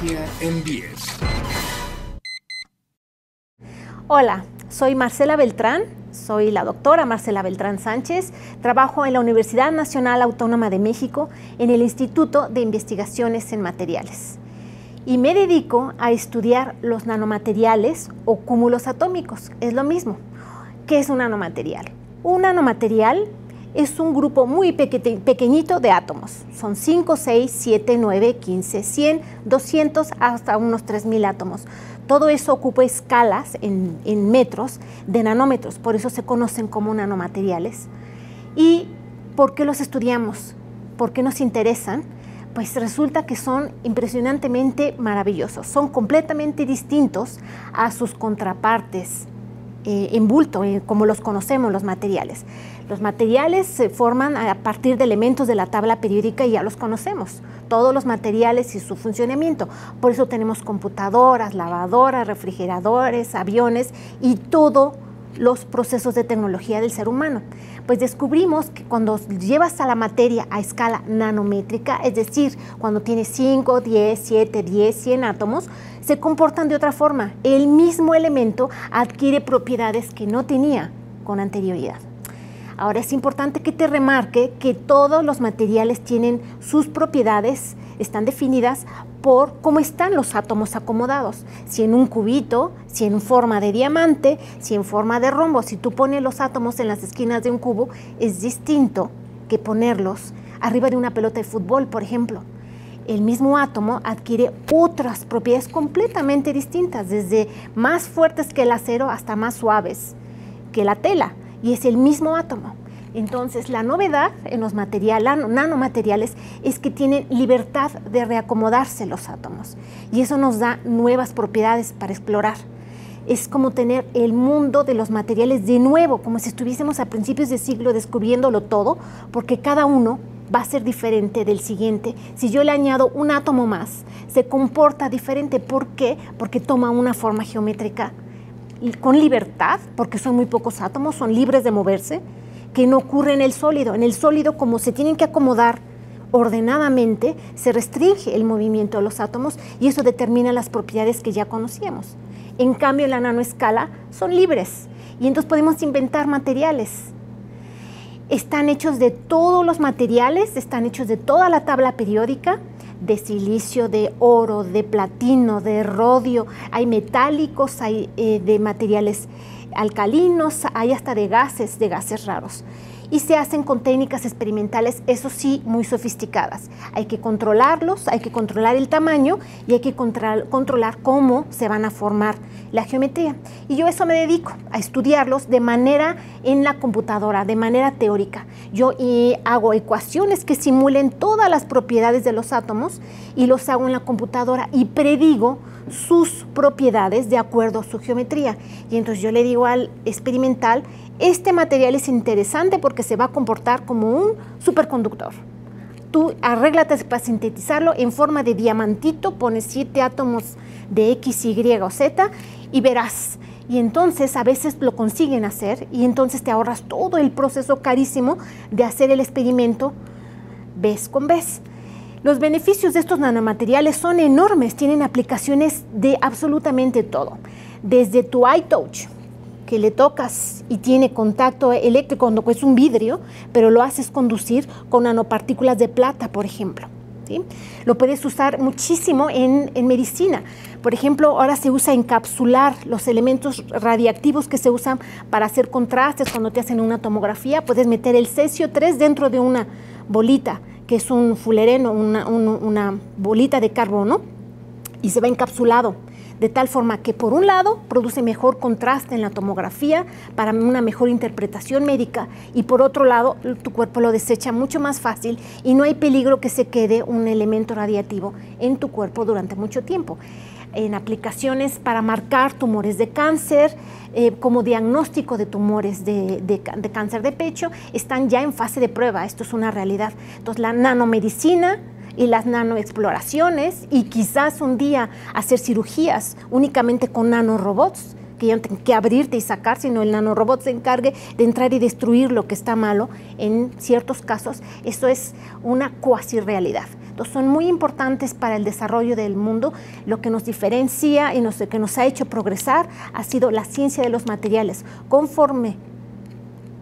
Ciencia en 10. Hola, soy Marcela Beltrán, soy la doctora Marcela Beltrán Sánchez, trabajo en la Universidad Nacional Autónoma de México en el Instituto de Investigaciones en Materiales y me dedico a estudiar los nanomateriales o cúmulos atómicos, es lo mismo. ¿Qué es un nanomaterial? Un nanomaterial es un grupo muy pequeñito de átomos. Son 5, 6, 7, 9, 15, 100, 200 hasta unos 3000 átomos. Todo eso ocupa escalas en metros de nanómetros, por eso se conocen como nanomateriales. ¿Y por qué los estudiamos? ¿Por qué nos interesan? Pues resulta que son impresionantemente maravillosos. Son completamente distintos a sus contrapartes en bulto, como los conocemos los materiales. Los materiales se forman a partir de elementos de la tabla periódica y ya los conocemos, todos los materiales y su funcionamiento. Por eso tenemos computadoras, lavadoras, refrigeradores, aviones y todos los procesos de tecnología del ser humano. Pues descubrimos que cuando llevas a la materia a escala nanométrica, es decir, cuando tienes 5, 10, 7, 10, 100 átomos, se comportan de otra forma. El mismo elemento adquiere propiedades que no tenía con anterioridad. Ahora es importante que te remarque que todos los materiales tienen sus propiedades, están definidas por cómo están los átomos acomodados. Si en un cubito, si en forma de diamante, si en forma de rombo. Si tú pones los átomos en las esquinas de un cubo, es distinto que ponerlos arriba de una pelota de fútbol, por ejemplo. El mismo átomo adquiere otras propiedades completamente distintas, desde más fuertes que el acero hasta más suaves que la tela. Y es el mismo átomo. Entonces, la novedad en los nanomateriales es que tienen libertad de reacomodarse los átomos. Y eso nos da nuevas propiedades para explorar. Es como tener el mundo de los materiales de nuevo, como si estuviésemos a principios de siglo descubriéndolo todo, porque cada uno va a ser diferente del siguiente. Si yo le añado un átomo más, se comporta diferente. ¿Por qué? Porque toma una forma geométrica y con libertad, porque son muy pocos átomos, son libres de moverse, que no ocurre en el sólido. En el sólido, como se tienen que acomodar ordenadamente, se restringe el movimiento de los átomos y eso determina las propiedades que ya conocíamos. En cambio, en la nanoescala son libres y entonces podemos inventar materiales. Están hechos de todos los materiales, están hechos de toda la tabla periódica, de silicio, de oro, de platino, de rodio, hay metálicos, hay de materiales alcalinos, hay hasta de gases raros. Y se hacen con técnicas experimentales, eso sí, muy sofisticadas. Hay que controlarlos, hay que controlar el tamaño y hay que controlar cómo se van a formar la geometría. Y yo a eso me dedico, a estudiarlos de manera en la computadora, de manera teórica. Yo hago ecuaciones que simulen todas las propiedades de los átomos y los hago en la computadora y predigo sus propiedades de acuerdo a su geometría. Y entonces yo le digo al experimental, este material es interesante porque se va a comportar como un superconductor. Tú arréglate para sintetizarlo en forma de diamantito, pones 7 átomos de X, Y o Z y verás. Y entonces a veces lo consiguen hacer y entonces te ahorras todo el proceso carísimo de hacer el experimento vez con vez. Los beneficios de estos nanomateriales son enormes, tienen aplicaciones de absolutamente todo. Desde tu iTouch, que le tocas y tiene contacto eléctrico cuando es un vidrio, pero lo haces conducir con nanopartículas de plata, por ejemplo. ¿Sí? Lo puedes usar muchísimo en medicina. Por ejemplo, ahora se usa encapsular los elementos radiactivos que se usan para hacer contrastes cuando te hacen una tomografía. Puedes meter el cesio 3 dentro de una bolita, que es un fulereno, una bolita de carbono, y se va encapsulado, de tal forma que por un lado produce mejor contraste en la tomografía para una mejor interpretación médica y por otro lado tu cuerpo lo desecha mucho más fácil y no hay peligro que se quede un elemento radiactivo en tu cuerpo durante mucho tiempo. En aplicaciones para marcar tumores de cáncer, como diagnóstico de tumores de cáncer de pecho, están ya en fase de prueba, esto es una realidad. Entonces la nanomedicina y las nanoexploraciones y quizás un día hacer cirugías únicamente con nanorobots, que ya no tengan que abrirte y sacar, sino el nanorobot se encargue de entrar y destruir lo que está malo en ciertos casos. Eso es una cuasi realidad. datos son muy importantes para el desarrollo del mundo. Lo que nos diferencia y que nos ha hecho progresar ha sido la ciencia de los materiales. Conforme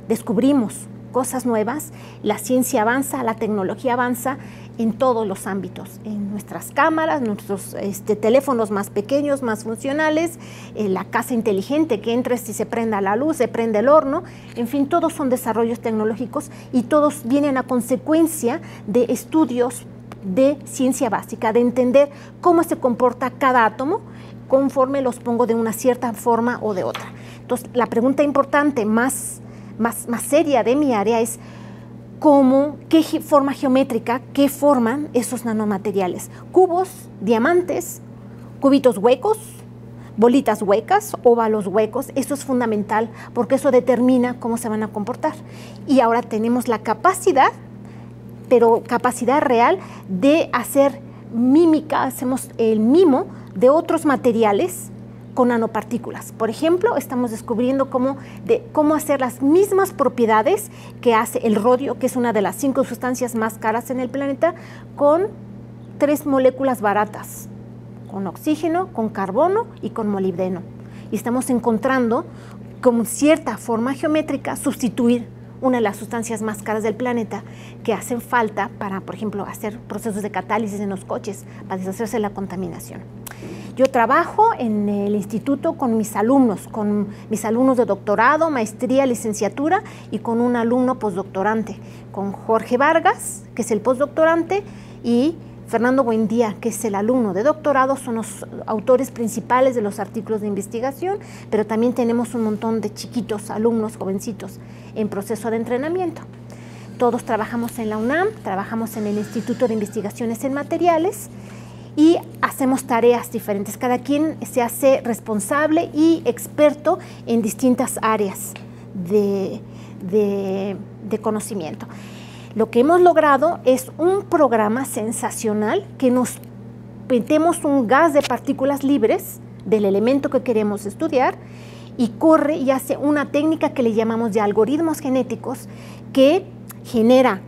descubrimos cosas nuevas, la ciencia avanza, la tecnología avanza en todos los ámbitos, en nuestras cámaras, nuestros teléfonos más pequeños, más funcionales, la casa inteligente que entres y se prenda la luz, se prende el horno, en fin, todos son desarrollos tecnológicos y todos vienen a consecuencia de estudios de ciencia básica, de entender cómo se comporta cada átomo conforme los pongo de una cierta forma o de otra. Entonces, la pregunta importante más seria de mi área es qué forma geométrica, qué forman esos nanomateriales. Cubos, diamantes, cubitos huecos, bolitas huecas, óvalos huecos. Eso es fundamental porque eso determina cómo se van a comportar. Y ahora tenemos la capacidad, pero capacidad real, de hacer mímica, hacemos el mimo de otros materiales con nanopartículas. Por ejemplo, estamos descubriendo cómo hacer las mismas propiedades que hace el rodio, que es una de las 5 sustancias más caras en el planeta, con 3 moléculas baratas, con oxígeno, con carbono y con molibdeno. Y estamos encontrando con cierta forma geométrica sustituir una de las sustancias más caras del planeta que hacen falta para, por ejemplo, hacer procesos de catálisis en los coches, para deshacerse de la contaminación. Yo trabajo en el instituto con mis alumnos de doctorado, maestría, licenciatura y con un alumno postdoctorante, con Jorge Vargas, que es el postdoctorante, y Fernando Buendía, que es el alumno de doctorado. Son los autores principales de los artículos de investigación, pero también tenemos un montón de chiquitos alumnos, jovencitos, en proceso de entrenamiento. Todos trabajamos en la UNAM, trabajamos en el Instituto de Investigaciones en Materiales y hacemos tareas diferentes. Cada quien se hace responsable y experto en distintas áreas de conocimiento. Lo que hemos logrado es un programa sensacional que nos metemos un gas de partículas libres del elemento que queremos estudiar y corre y hace una técnica que le llamamos de algoritmos genéticos que genera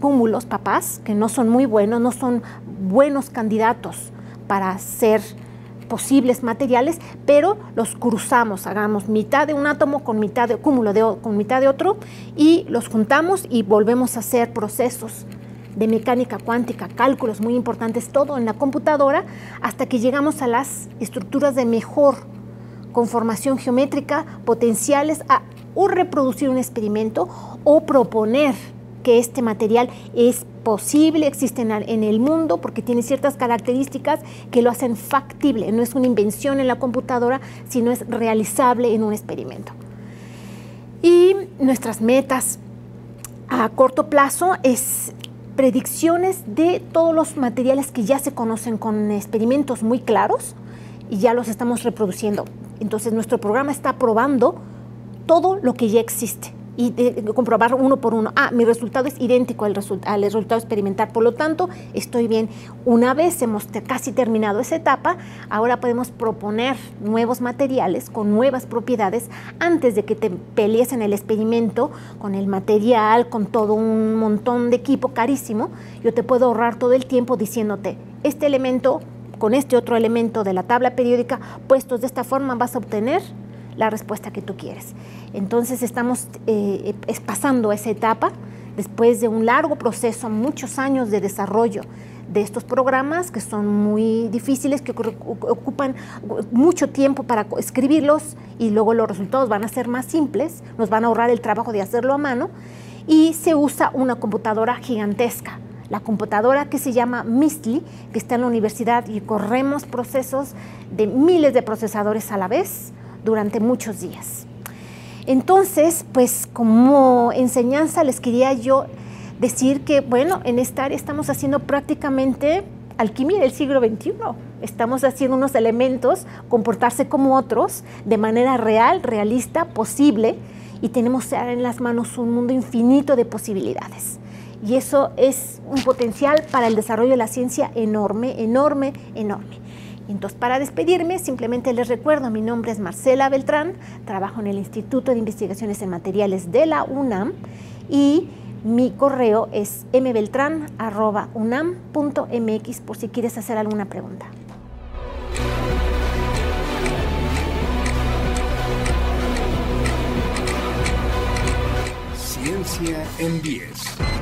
cúmulos papás, que no son muy buenos, no son buenos candidatos para ser posibles materiales, pero los cruzamos, hagamos mitad de un átomo con mitad de cúmulo con mitad de otro y los juntamos y volvemos a hacer procesos de mecánica cuántica, cálculos muy importantes, todo en la computadora, hasta que llegamos a las estructuras de mejor conformación geométrica, potenciales a o reproducir un experimento o proponer que este material es posible, existe en el mundo porque tiene ciertas características que lo hacen factible. No es una invención en la computadora, sino es realizable en un experimento. Y nuestras metas a corto plazo es predicciones de todos los materiales que ya se conocen con experimentos muy claros y ya los estamos reproduciendo. Entonces nuestro programa está probando todo lo que ya existe y comprobar uno por uno. Mi resultado es idéntico al resultado experimental, por lo tanto estoy bien. Una vez hemos casi terminado esa etapa, ahora podemos proponer nuevos materiales con nuevas propiedades antes de que te pelees en el experimento con el material, con todo un montón de equipo carísimo. Yo te puedo ahorrar todo el tiempo diciéndote, este elemento con este otro elemento de la tabla periódica puestos de esta forma vas a obtener la respuesta que tú quieres. Entonces estamos pasando esa etapa después de un largo proceso, muchos años de desarrollo de estos programas que son muy difíciles, que ocupan mucho tiempo para escribirlos y luego los resultados van a ser más simples, nos van a ahorrar el trabajo de hacerlo a mano y se usa una computadora gigantesca. La computadora que se llama MISTLY, que está en la universidad y corremos procesos de miles de procesadores a la vez durante muchos días. Entonces, pues como enseñanza les quería yo decir que, bueno, en esta área estamos haciendo prácticamente alquimia del siglo XXI. Estamos haciendo unos elementos comportarse como otros de manera real, realista, posible, y tenemos en las manos un mundo infinito de posibilidades. Y eso es un potencial para el desarrollo de la ciencia enorme, enorme, enorme. Entonces, para despedirme, simplemente les recuerdo, mi nombre es Marcela Beltrán, trabajo en el Instituto de Investigaciones en Materiales de la UNAM y Mi correo es mbeltran@unam.mx por si quieres hacer alguna pregunta. Ciencia en 10.